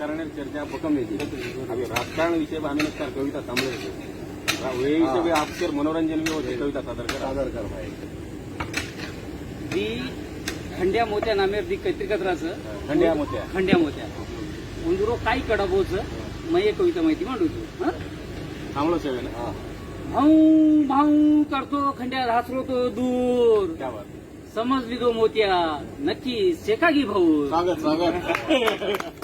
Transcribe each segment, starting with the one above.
राजकारणाची चर्चा भक्कम येते अभी राजकारण विषय आम्ही नसकार कविता थांबले वे हिशोबे आपके मनोरंजन भी होते कविता सादर कर भाई दी खंड्या मोत्या नामेर दी कैत्रिकत्राचं खंड्या मोत्या उंदुरो काही कडाबोचं मग एक कविता माहिती मांडू तू थांबलो सेवे ना भाऊ भाऊ करतो खंड्या राहतो तो दूर क्या बात समजली दो मोत्या नक्की शेकागी भाऊ स्वागत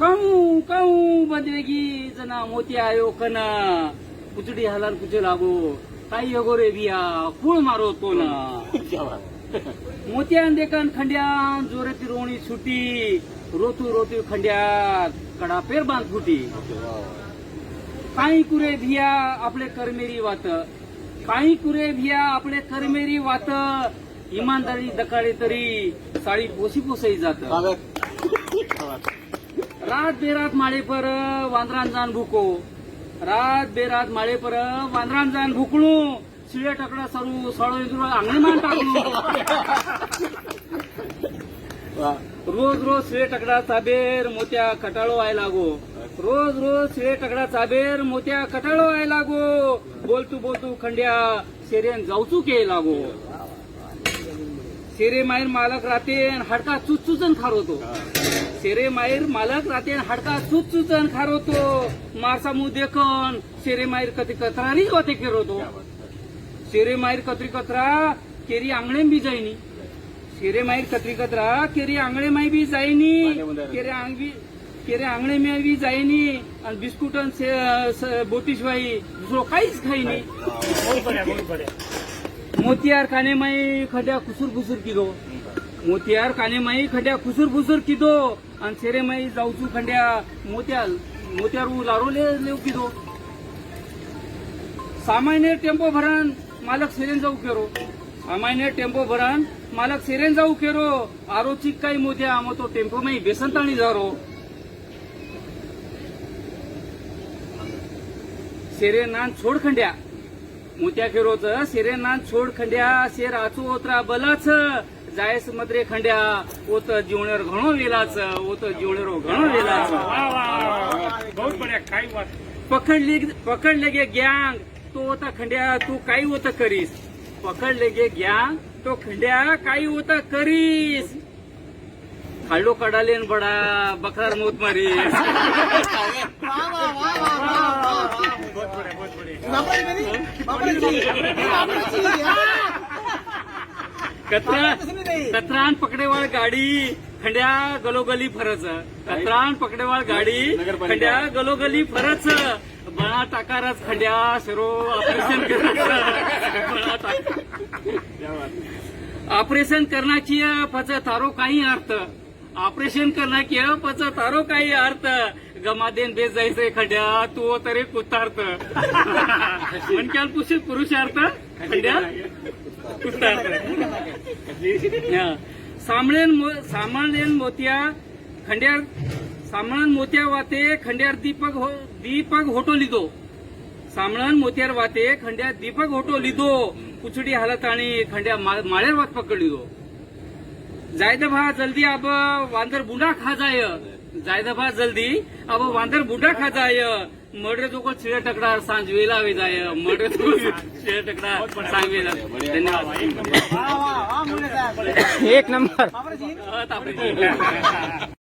काऊ काऊ बदवेगी जना मोत्या आयो कना कुचडी हालान कुचे लागो काही अगोरे बिया कुळ मारो तो ना क्या बात मोत्यान देखन खंड्यान जोरे रोणी सुटी रोतू रोतू खंड्यात कडा पेर बांध फुटी काही कुरे भिया आपले करमेरी वात काही कुरे भिया आपले करमेरी वात इमानदारी दकाळे तरी साडी पोसी पोसई जात रात बेरात माळे पर वांद्रान जाण भुको रात बेरात माळे पर वांद्रान जाण भुकळू शिळे टकडा सरू सळो अंगणी मान टाकलो रोज रोज शिळे टकडा चाबेर मोत्या कटाळो आय लागो रोज रोज शिळे टकडा चाबेर मोत्या कटाळो आय लागो बोलतू बोलतू खंड्या शेरेन जाऊचू के लागो शेरे मायर मालक रातेन हाडका चुचचुचन खारोतो शेरे मायर मालक रातेन हाडका चुचचुचन खारोतो मारसा मुंह देखन शेरे मायर कती कतरारी होते केरोतो शेरे मायर कतरी कतरा केरी आंगणे बी जाईनी शेरे मायर कतरी कतरा केरी आंगणे माई बी जाईनी केरे आंगणे में बी जाईनी आणि बिस्कुट बोटीशिवाय दुसरं काहीच खाईनी मोतियार काने माई खड्या खुसूर फुसूर किदो मोतियार काने माई खड्या खुसूर फुसूर किदो आणि शेरे माई जाऊचू खंड्या मोत्यार लारोले लेव किदो सामान्य टेम्पो भरान मालक सेरेन जाऊ केरो सामान्य टेम्पो भरान मालक सेरेन जाऊ केरो आरोची काही मोत्या मग तो टेम्पो माई बेसंताणी जारो शेरे नान छोड खंड्या मोत्या केरोच शेरे नान छोड खंड्या शेर आचू ओतरा बलाच जायस मद्रे खंड्या ओत जीवणेर घणो वेलाच ओत जीवणेरो घणो वेलाच बहुत बढ़िया काय बात पकडले गे गँग तो होता खंड्या तू काही होत करीस पकडले गे गँग तो खंड्या काही होत करीस खाल्डो कडालेन बडा बकरार मोत मारीस कतरान पकडेवाळ गाडी खंड्या गलोगली फरच कतरान पकडेवाळ गाडी खंड्या गलोगली फरच बळा टाकारच खंड्या शिरो ऑपरेशन ऑपरेशन करण्याची पच तारो काही अर्थ ऑपरेशन करण्याची पच तारो काही अर्थ गमादेन बेस जायचंय खंड्या तू तरी कुत्तार्थ म्हणक्याल पुरुषार्थ खंड्या कुत्तार्थ सामळेन मोत्या खंड्यार सामळन मोत्या वाते खंड्यार दीपक होटो लिदो सामळन मोत्यार वाते खंड्यार दीपक होटो लिदो कुचडी हालत आणि खंड्या माळेर वात पकडलिदो जायद भा जल्दी अब वांदर बुंडा खा जाय जायद भा जल्दी अब वांदर बुंडा खा जाय मर्डर जो छिळे टकडा सांज वेला वे जाय मर्डर जो छिळे टकडा सांग वेला धन्यवाद एक नंबर तापरे